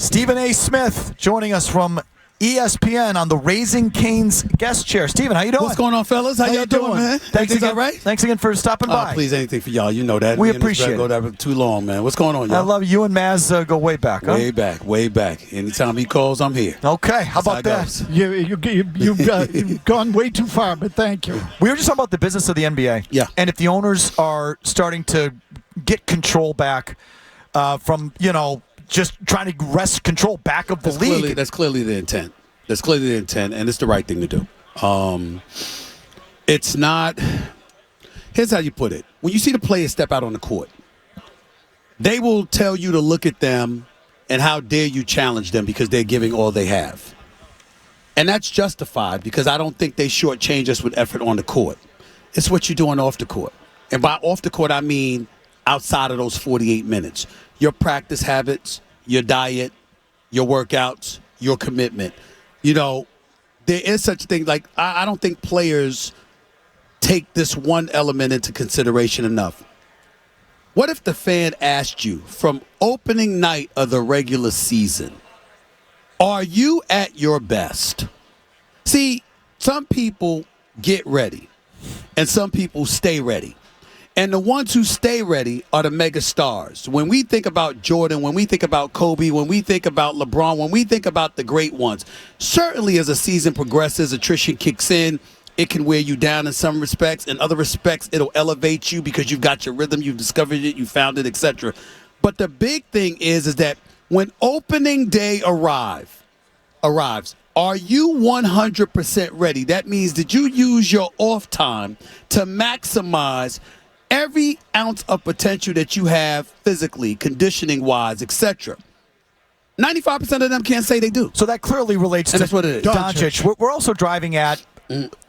Stephen A. Smith joining us from ESPN on the Raising Cane's guest chair. Stephen, how you doing? What's going on, fellas? How y'all doing, man? Thanks again, all right? Thanks again for stopping by. Please, anything for y'all. You know that. We appreciate it. Go there too long, man. What's going on, y'all? I love you and Mazz go way back, huh? Way back. Anytime he calls, I'm here. Okay, how about that? You've gone way too far, but thank you. We were just talking about the business of the NBA. Yeah. And if the owners are starting to get control back from, just trying to wrest control back of the league. That's clearly the intent. That's clearly the intent, and it's the right thing to do. It's not – here's how you put it. When you see the players step out on the court, they will tell you to look at them and how dare you challenge them because they're giving all they have. And that's justified because I don't think they shortchange us with effort on the court. It's what you're doing off the court. And by off the court, I mean outside of those 48 minutes. Your practice habits, your diet, your workouts, your commitment. There is such a thing. Like, I don't think players take this one element into consideration enough. What if the fan asked you from opening night of the regular season, are you at your best? See, some people get ready, and some people stay ready. And the ones who stay ready are the mega stars. When we think about Jordan, when we think about Kobe, when we think about LeBron, when we think about the great ones, certainly as a season progresses, attrition kicks in. It can wear you down in some respects. In other respects, it'll elevate you because you've got your rhythm, you've discovered it, you found it, etc. But the big thing is that when opening day arrives, are you 100% ready? That means did you use your off time to maximize every ounce of potential that you have physically, conditioning-wise, etc.? 95% of them can't say they do. So that clearly relates to that's what it is. Doncic. We're also driving at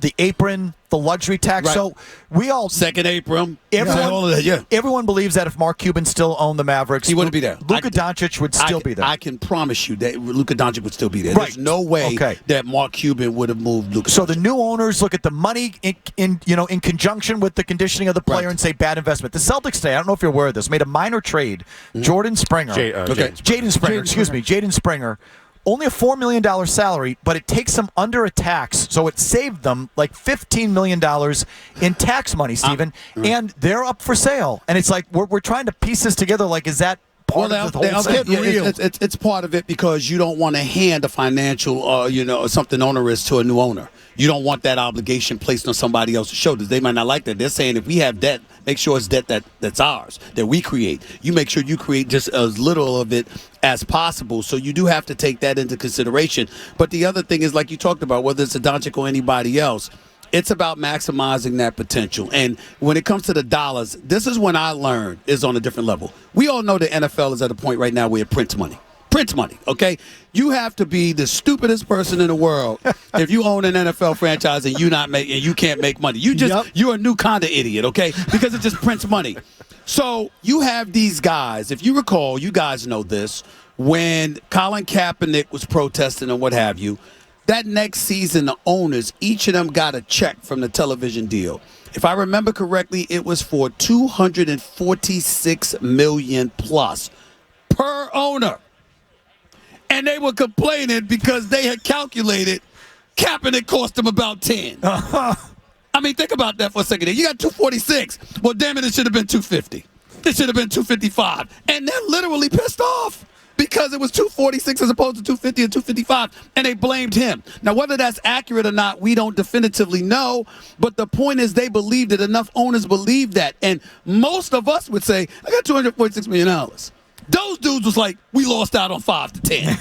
the apron, the luxury tax. Right. So we all second apron. Everyone believes that if Mark Cuban still owned the Mavericks, he wouldn't be there. Luka Doncic would still be there. I can promise you that Luka Doncic would still be there. Right. There's no way that Mark Cuban would have moved Luka. So the new owners look at the money in conjunction with the conditioning of the player and say bad investment. The Celtics today, I don't know if you're aware of this, made a minor trade. Jordan Springer. Jaden Springer. Only a $4 million salary, but it takes them under a tax. So it saved them like $15 million in tax money, Stephen. And they're up for sale. And it's like we're trying to piece this together. Like, is that part of the whole thing? It's part of it because you don't want to hand a financial, something onerous to a new owner. You don't want that obligation placed on somebody else's shoulders. They might not like that. They're saying if we have debt, make sure it's debt that's ours, that we create. You make sure you create just as little of it as possible. So you do have to take that into consideration. But the other thing is, like you talked about, whether it's a Doncic or anybody else, it's about maximizing that potential. And when it comes to the dollars, this is when I learned is on a different level. We all know the NFL is at a point right now where it prints money. Okay? You have to be the stupidest person in the world if you own an NFL franchise and you can't make money. You're a new kind of idiot, okay? Because it just prints money. So you have these guys. If you recall, you guys know this, when Colin Kaepernick was protesting and what have you, that next season the owners, each of them got a check from the television deal. If I remember correctly, it was for $246 million plus per owner. And they were complaining because they had calculated Kaepernick cost them about 10. I mean, think about that for a second. You got 246. Well, damn it should have been 250. It should have been 255. And they're literally pissed off because it was 246 as opposed to 250 and 255, and they blamed him. Now, whether that's accurate or not, we don't definitively know, but the point is they believed it. Enough owners believe that. And most of us would say, I got $246 million. Those dudes was like, we lost out on 5 to 10.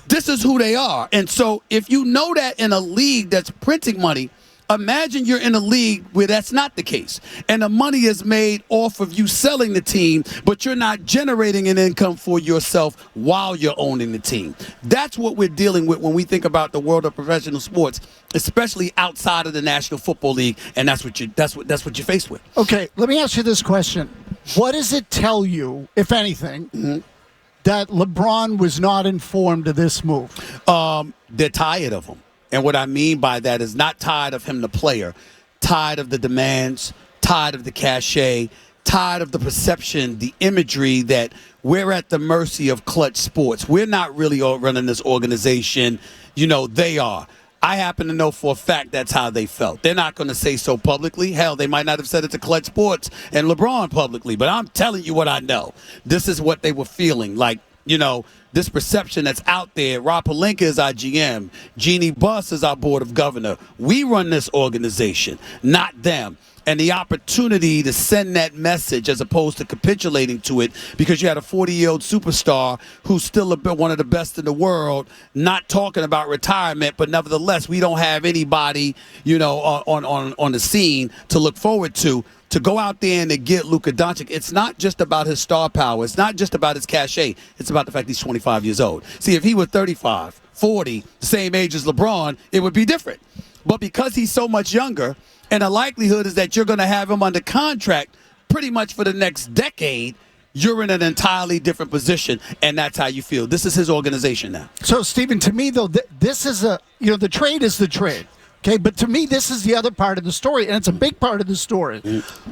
This is who they are. And so if you know that in a league that's printing money, imagine you're in a league where that's not the case. And the money is made off of you selling the team, but you're not generating an income for yourself while you're owning the team. That's what we're dealing with when we think about the world of professional sports, especially outside of the National Football League, and that's what you're faced with. Okay, let me ask you this question. What does it tell you, if anything, that LeBron was not informed of this move? They're tired of him. And what I mean by that is not tired of him, the player, tired of the demands, tired of the cachet, tired of the perception, the imagery that we're at the mercy of Clutch Sports. We're not really all running this organization. They are. I happen to know for a fact that's how they felt. They're not going to say so publicly. Hell, they might not have said it to Clutch Sports and LeBron publicly, but I'm telling you what I know. This is what they were feeling. Like, this perception that's out there. Rob Pelinka is our GM. Jeannie Buss is our board of governor. We run this organization, not them. And the opportunity to send that message as opposed to capitulating to it, because you had a 40-year-old superstar who's still one of the best in the world, not talking about retirement, but nevertheless, we don't have anybody, on the scene to look forward to go out there and to get Luka Doncic. It's not just about his star power. It's not just about his cachet. It's about the fact he's 25 years old. See, if he was 35, 40, the same age as LeBron, it would be different. But because he's so much younger, and the likelihood is that you're going to have him under contract pretty much for the next decade, you're in an entirely different position, and that's how you feel. This is his organization now. So, Stephen, to me, though, this is the trade is the trade. Okay, but to me, this is the other part of the story, and it's a big part of the story.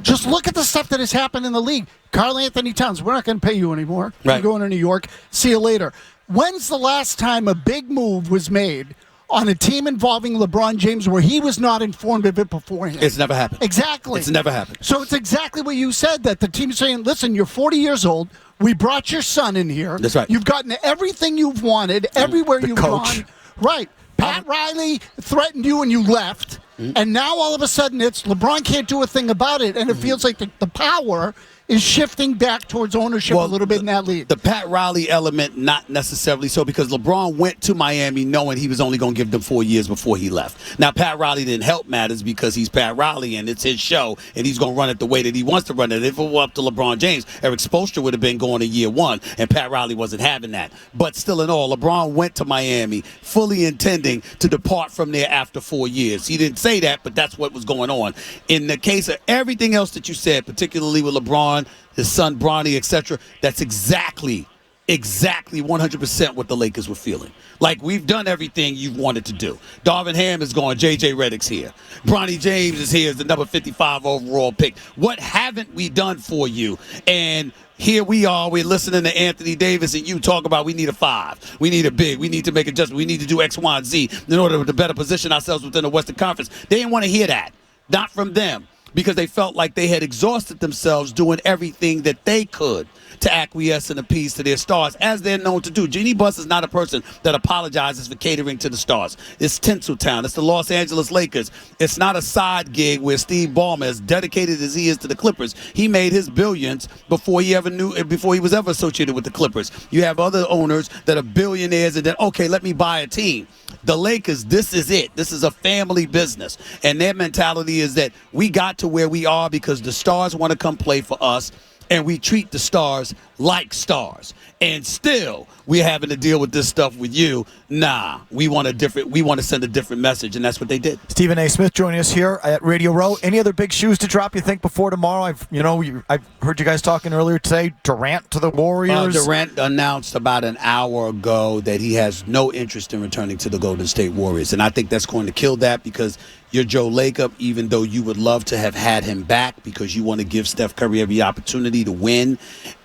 Just look at the stuff that has happened in the league. Karl Anthony Towns, we're not going to pay you anymore. Right. You're going to New York. See you later. When's the last time a big move was made on a team involving LeBron James where he was not informed of it beforehand? It's never happened. Exactly. It's never happened. So it's exactly what you said, that the team's saying, listen, you're 40 years old. We brought your son in here. That's right. You've gotten everything you've wanted, everywhere you've gone. Right. Pat Riley threatened you and you left. And now all of a sudden it's LeBron can't do a thing about it. And it feels like the power is shifting back towards ownership a little bit in that league. The Pat Riley element, not necessarily so, because LeBron went to Miami knowing he was only going to give them 4 years before he left. Now, Pat Riley didn't help matters because he's Pat Riley and it's his show and he's going to run it the way that he wants to run it. If it were up to LeBron James, Eric Spoelstra would have been going to year one, and Pat Riley wasn't having that. But still in all, LeBron went to Miami fully intending to depart from there after 4 years. He didn't say that, but that's what was going on. In the case of everything else that you said, particularly with LeBron, his son Bronny, etc., that's exactly 100% what the Lakers were feeling. Like, we've done everything you wanted to do. Darvin Ham is gone. J.J. Redick's here. Bronny James is here as the number 55 overall pick. What haven't we done for you? And here we are. We're listening to Anthony Davis and you talk about we need a 5. We need a big. We need to make adjustments. We need to do X, Y, and Z in order to better position ourselves within the Western Conference. They didn't want to hear that. Not from them. Because they felt like they had exhausted themselves doing everything that they could to acquiesce and appease to their stars, as they're known to do. Jeannie Buss is not a person that apologizes for catering to the stars. It's Tinseltown. It's the Los Angeles Lakers. It's not a side gig where Steve Ballmer, as dedicated as he is to the Clippers, he made his billions before he was ever associated with the Clippers. You have other owners that are billionaires and then, okay, let me buy a team. The Lakers, this is it. This is a family business. And their mentality is that we got to where we are because the stars want to come play for us, and we treat the stars like stars. And still, we're having to deal with this stuff with you. Nah, we want to send a different message, and that's what they did. Stephen A. Smith joining us here at Radio Row. Any other big shoes to drop, you think, before tomorrow? I've heard you guys talking earlier today. Durant to the Warriors. Durant announced about an hour ago that he has no interest in returning to the Golden State Warriors, and I think that's going to kill that, because you're Joe Lacob, even though you would love to have had him back because you want to give Steph Curry every opportunity to win.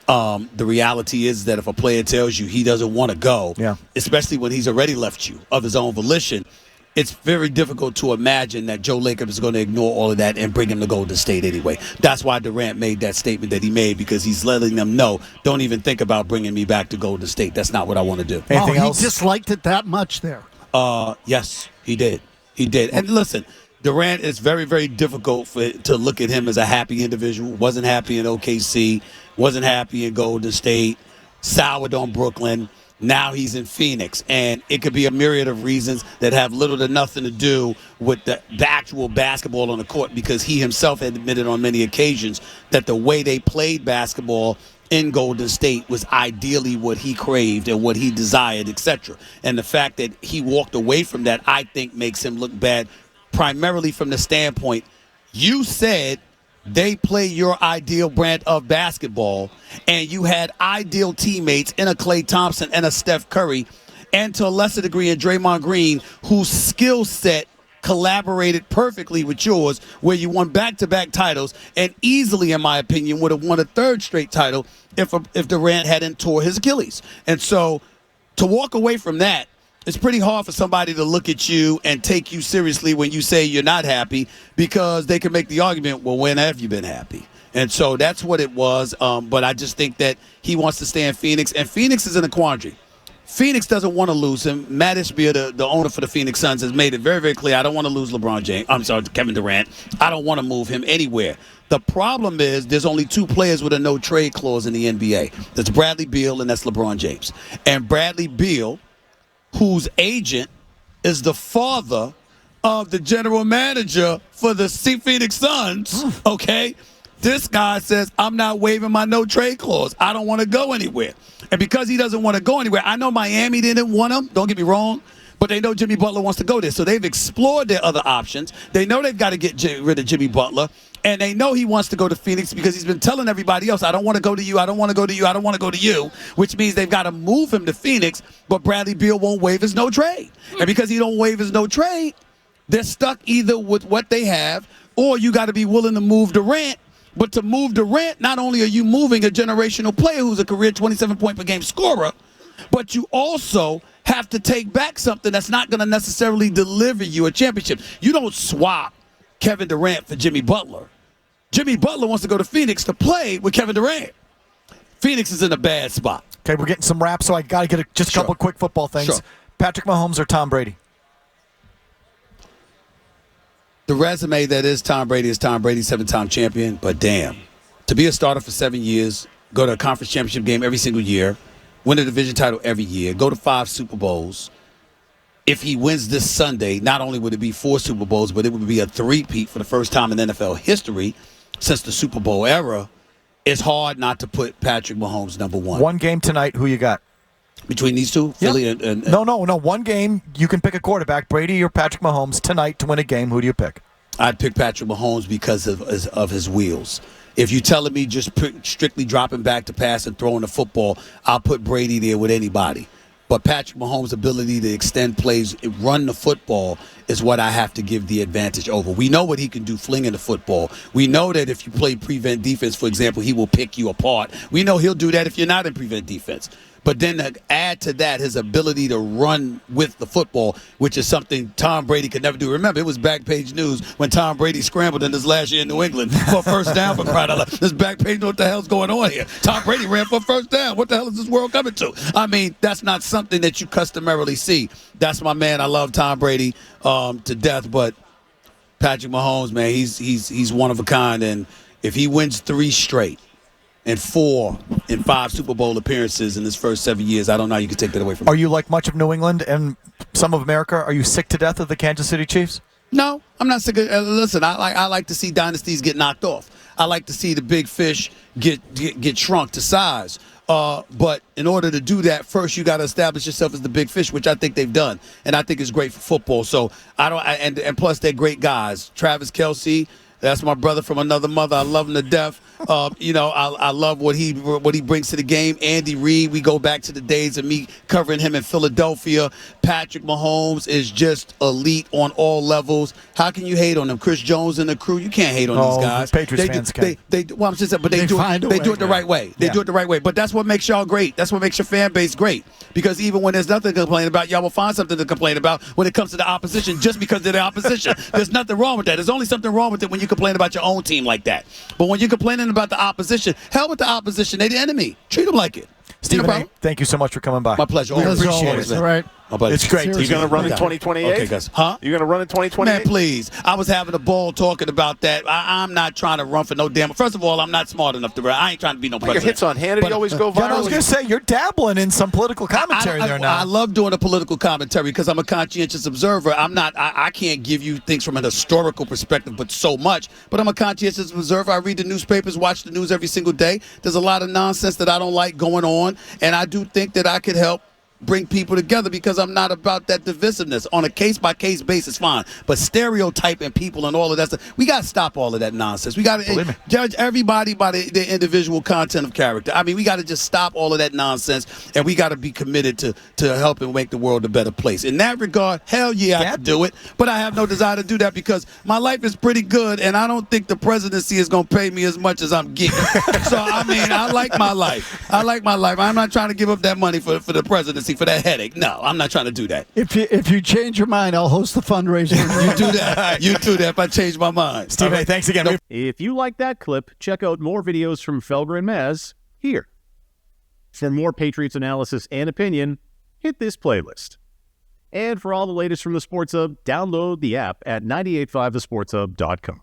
The reality is that if a player tells you he doesn't want to go, especially when he's already left you of his own volition, it's very difficult to imagine that Joe Lacob is going to ignore all of that and bring him to Golden State anyway. That's why Durant made that statement that he made, because he's letting them know, don't even think about bringing me back to Golden State. That's not what I want to do. Anything else? He disliked it that much there. Yes, he did. He did. And listen, Durant, it's very, very difficult to look at him as a happy individual. Wasn't happy in OKC. Wasn't happy in Golden State. Soured on Brooklyn. Now he's in Phoenix. And it could be a myriad of reasons that have little to nothing to do with the actual basketball on the court, because he himself had admitted on many occasions that the way they played basketball in Golden State was ideally what he craved and what he desired, etc. And the fact that he walked away from that, I think, makes him look bad, primarily from the standpoint, you said they play your ideal brand of basketball, and you had ideal teammates in a Klay Thompson and a Steph Curry, and to a lesser degree in Draymond Green, whose skill set collaborated perfectly with yours, where you won back-to-back titles and easily, in my opinion, would have won a third straight title if Durant hadn't tore his Achilles. And so to walk away from that, it's pretty hard for somebody to look at you and take you seriously when you say you're not happy, because they can make the argument, well, when have you been happy? And so that's what it was. But I just think that he wants to stay in Phoenix, and Phoenix is in a quandary. Phoenix doesn't want to lose him. Matt Ishbia, the owner for the Phoenix Suns, has made it very, very clear, I don't want to lose Kevin Durant. I don't want to move him anywhere. The problem is there's only two players with a no-trade clause in the NBA. That's Bradley Beal and that's LeBron James. And Bradley Beal, whose agent is the father of the general manager for the Phoenix Suns, okay? This guy says, I'm not waiving my no-trade clause. I don't want to go anywhere. And because he doesn't want to go anywhere, I know Miami didn't want him, don't get me wrong, but they know Jimmy Butler wants to go there. So they've explored their other options. They know they've got to get rid of Jimmy Butler, and they know he wants to go to Phoenix because he's been telling everybody else, I don't want to go to you, I don't want to go to you, I don't want to go to you, which means they've got to move him to Phoenix, but Bradley Beal won't waive his no-trade. And because he don't waive his no-trade, they're stuck either with what they have, or you got to be willing to move Durant. But to move Durant, not only are you moving a generational player who's a career 27-point-per-game scorer, but you also have to take back something that's not going to necessarily deliver you a championship. You don't swap Kevin Durant for Jimmy Butler. Jimmy Butler wants to go to Phoenix to play with Kevin Durant. Phoenix is in a bad spot. Okay, we're getting some wraps, so I got to get just a couple quick football things. Sure. Patrick Mahomes or Tom Brady? The resume that is Tom Brady is Tom Brady, 7-time champion, but damn, to be a starter for 7 years, go to a conference championship game every single year, win a division title every year, go to 5 Super Bowls. If he wins this Sunday, not only would it be 4 Super Bowls, but it would be a three-peat for the first time in NFL history since the Super Bowl era. It's hard not to put Patrick Mahomes number one. One game tonight, who you got? Between these two? Yep. Philly and No. One game, you can pick a quarterback, Brady or Patrick Mahomes, tonight to win a game. Who do you pick? I'd pick Patrick Mahomes because of his wheels. If you're telling me just strictly dropping back to pass and throwing the football, I'll put Brady there with anybody. But Patrick Mahomes' ability to extend plays, run the football, is what I have to give the advantage over. We know what he can do flinging the football. We know that if you play prevent defense, for example, he will pick you apart. We know he'll do that if you're not in prevent defense. But then to add to that his ability to run with the football, which is something Tom Brady could never do. Remember, it was back page news when Tom Brady scrambled in his last year in New England for a first down for crying out loud. This back page, what the hell's going on here? Tom Brady ran for a first down. What the hell is this world coming to? I mean, that's not something that you customarily see. That's my man. I love Tom Brady to death, but Patrick Mahomes, man, he's one of a kind. And if he wins 3 straight, and 4 and 5 Super Bowl appearances in his first 7 years, I don't know how you can take that away from him. Are you like much of New England and some of America? Are you sick to death of the Kansas City Chiefs? No, I'm not sick of listen, I like to see dynasties get knocked off. I like to see the big fish get shrunk to size. But in order to do that, first you got to establish yourself as the big fish, which I think they've done, and I think it's great for football. So and plus they're great guys. Travis Kelce, that's my brother from another mother. I love him to death. I love what he brings to the game. Andy Reid, we go back to the days of me covering him in Philadelphia. Patrick Mahomes is just elite on all levels. How can you hate on him? Chris Jones and the crew, you can't hate on these guys. Patriots fans can. They do it the right way. They do it the right way. But that's what makes y'all great. That's what makes your fan base great. Because even when there's nothing to complain about, y'all will find something to complain about when it comes to the opposition just because they're the opposition. There's nothing wrong with that. There's only something wrong with it when you complain about your own team like that. But when you're complaining about the opposition, hell with the opposition. They're the enemy. Treat them like it. Stephen A., thank you so much for coming by. My pleasure. Appreciate it. All right. It's great. You're going to run in 2028? Okay, guys. Huh? You're going to run in 2028? Man, please. I was having a ball talking about that. I'm not trying to run for no damn. First of all, I'm not smart enough to run. I ain't trying to be no president. Your hits on Hannity always go viral. I was going to say, you're dabbling in some political commentary there now. I love doing a political commentary because I'm a conscientious observer. I can't give you things from an historical perspective, but so much. But I'm a conscientious observer. I read the newspapers, watch the news every single day. There's a lot of nonsense that I don't like going on, and I do think that I could help bring people together because I'm not about that divisiveness. On a case-by-case basis, fine. But stereotyping people and all of that stuff, we got to stop all of that nonsense. We got to judge everybody by their individual content of character. I mean, we got to just stop all of that nonsense, and we got to be committed to helping make the world a better place. In that regard, hell yeah, I can do it. But I have no desire to do that because my life is pretty good, and I don't think the presidency is going to pay me as much as I'm getting. So, I mean, I like my life. I'm not trying to give up that money for the presidency, for that headache. No, I'm not trying to do that. If you change your mind, I'll host the fundraiser. You do that. You do that if I change my mind. Steve, hey, thanks again. If you like that clip, check out more videos from Felger and Mazz here. For more Patriots analysis and opinion, hit this playlist. And for all the latest from the Sports Hub, download the app at 985thesportshub.com.